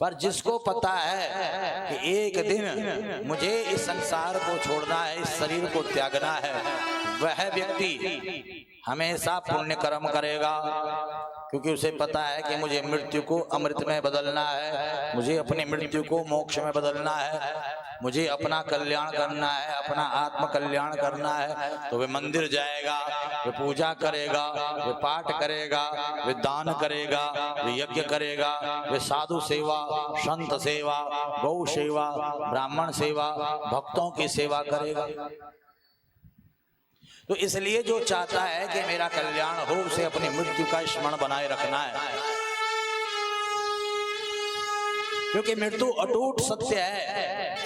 पर जिसको पता है कि एक दिन मुझे इस संसार को छोड़ना है, इस शरीर को त्यागना है, वह व्यक्ति हमेशा पुण्य कर्म करेगा, क्योंकि उसे पता है कि मुझे मृत्यु को अमृत में बदलना है, मुझे अपनी मृत्यु को मोक्ष में बदलना है, मुझे अपना कल्याण करना है, अपना आत्म कल्याण करना है। तो वे मंदिर जाएगा, वे पूजा करेगा, वे पाठ करेगा, वे दान करेगा, वे यज्ञ करेगा, वे साधु सेवा, संत सेवा, गौ सेवा, ब्राह्मण सेवा, भक्तों की सेवा करेगा। तो इसलिए जो चाहता है कि मेरा कल्याण हो, उसे अपनी मृत्यु का स्मरण बनाए रखना है, क्योंकि मृत्यु अटूट सत्य है,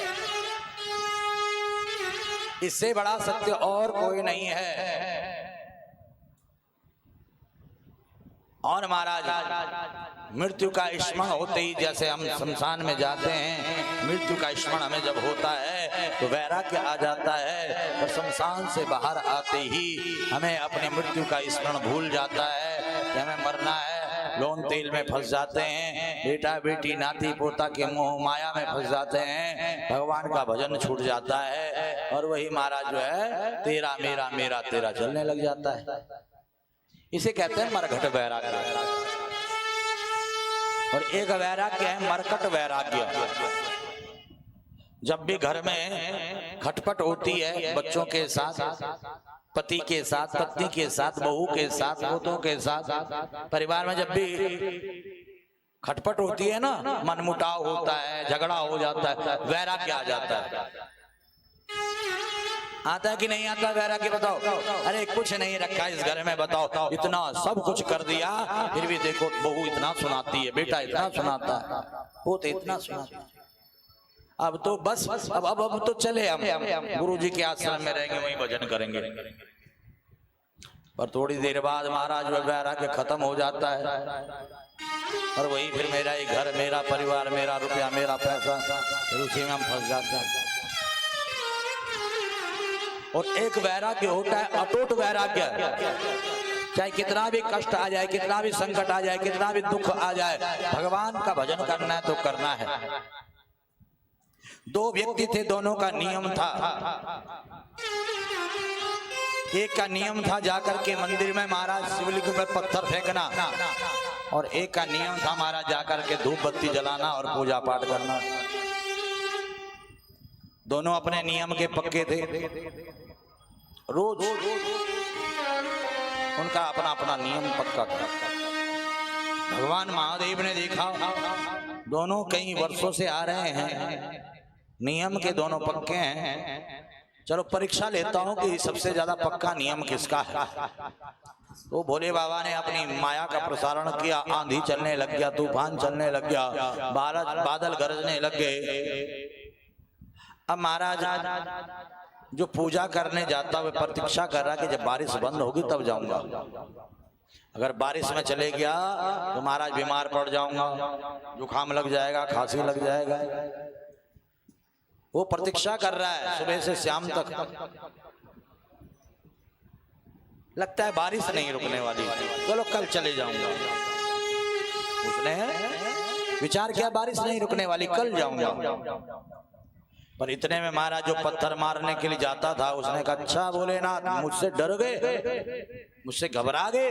इससे बड़ा सत्य और कोई नहीं है। और महाराज मृत्यु का स्मरण होते ही, जैसे हम शमशान में जाते हैं, मृत्यु का स्मरण हमें जब होता है तो वैराग्य आ जाता है, और शमशान से बाहर आते ही हमें अपनी मृत्यु का स्मरण भूल जाता है कि हमें मरना है। लोन तेल में फंस जाते हैं, बेटा बेटी नाती पोता के मोह माया में फंस जाते हैं, भगवान का भजन छूट जाता है, और वही महाराज जो है तेरा मेरा मेरा तेरा चलने लग जाता है। इसे कहते हैं मरघट वैराग्य। और एक वैराग्य है मरकट वैराग्य। जब भी घर में खटपट होती है, बच्चों के साथ, पति के साथ, पत्नी के साथ, बहू के साथ, पोतों के साथ, परिवार में जब भी खटपट होती है ना, मनमुटाव होता है, झगड़ा हो जाता है, वैराग्य आ जाता है। आता है कि नहीं आता वैराग्य? बताओ। अरे कुछ नहीं रखा इस घर में, बताओ, इतना सब कुछ कर दिया, फिर भी देखो बहू इतना सुनाती है, बेटा इतना सुनाता है, पोते इतना सुनाता है। अब तो बस अब तो चले हम गुरुजी के आश्रम में रहेंगे, वहीं भजन करेंगे। पर थोड़ी देर बाद महाराज वैराग्य खत्म हो जाता है, और वही फिर मेरा ही घर, मेरा परिवार, मेरा रुपया, मेरा पैसा, फिर उसी में हम फंस जाते हैं। और एक वैराग्य होता है अटूट वैराग्य। चाहे कितना भी कष्ट आ जाए, कितना भी संकट आ जाए, कितना भी दुख आ जाए, भगवान का भजन करना है तो करना है। दो व्यक्ति थे, दोनों का नियम था। एक का नियम था जाकर के मंदिर में महाराज शिवलिंग पर पत्थर फेंकना, और एक का नियम था महाराज जाकर के धूप बत्ती जलाना और पूजा पाठ करना। दोनों अपने नियम के पक्के थे। रोज उनका अपना अपना नियम पक्का था। भगवान महादेव ने देखा दोनों कई वर्षों से आ रहे हैं, नियम के दोनों पक्के हैं, चलो परीक्षा लेता हूं कि सबसे ज्यादा पक्का नियम किसका है। तो भोले बाबा ने अपनी माया का प्रसारण किया, आंधी चलने लग गया, तूफान चलने लग गया, बादल गरजने लग गए। अब महाराज जो पूजा करने जाता वह प्रतीक्षा कर रहा कि जब बारिश बंद होगी तब जाऊंगा। अगर बारिश में चले गया तो महाराज बीमार पड़ जाऊंगा, जुकाम लग जाएगा, खांसी लग जाएगा। वो प्रतीक्षा कर रहा है सुबह से शाम तक। लगता है बारिश नहीं रुकने वाली, चलो कल चले जाऊंगा। उसने विचार किया बारिश नहीं रुकने वाली, कल जाऊंगा। पर इतने में महाराज जो पत्थर मारने के लिए जाता था उसने कहा, अच्छा भोलेनाथ मुझसे डर गए, मुझसे घबरा गए,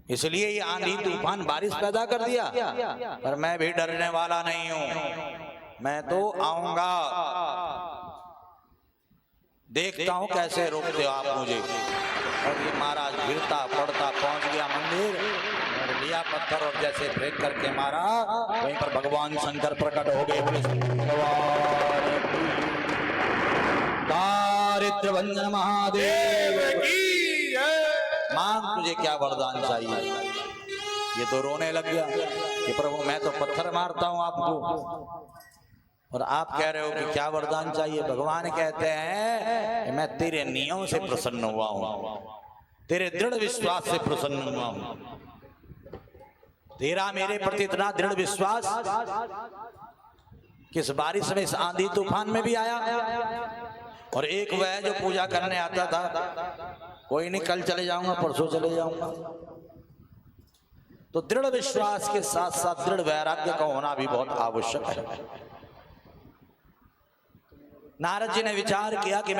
इसलिए ये आंधी तूफान बारिश पैदा कर दिया। पर मैं भी डरने वाला नहीं हूं, मैं तो आऊंगा, देखता हूं कैसे रोकते हो आप मुझे। और ये महाराज गिरता पड़ता पहुंच गया मंदिर, और लिया पत्थर और जैसे फेंक करके मारा, वहीं पर भगवान शंकर प्रकट हो गए। दारिद्र भंजन महादेव की मांग, तुझे क्या वरदान चाहिए? ये तो रोने लग गया कि प्रभु मैं तो पत्थर मारता हूं आपको, और आप कह रहे हो कि क्या वरदान चाहिए। भगवान कहते हैं मैं तेरे नियम से प्रसन्न हुआ हूं, तेरे दृढ़ विश्वास से प्रसन्न हुआ हूं। तेरा मेरे प्रति इतना दृढ़ विश्वास कि इस बारिश में, इस आंधी तूफान में भी आया। और एक वह जो पूजा करने आता था, कोई नहीं कल चले जाऊंगा, परसों चले जाऊंगा। तो दृढ़ विश्वास के साथ साथ दृढ़ वैराग्य का होना भी बहुत आवश्यक है। नारद जी ने विचार किया कि मैं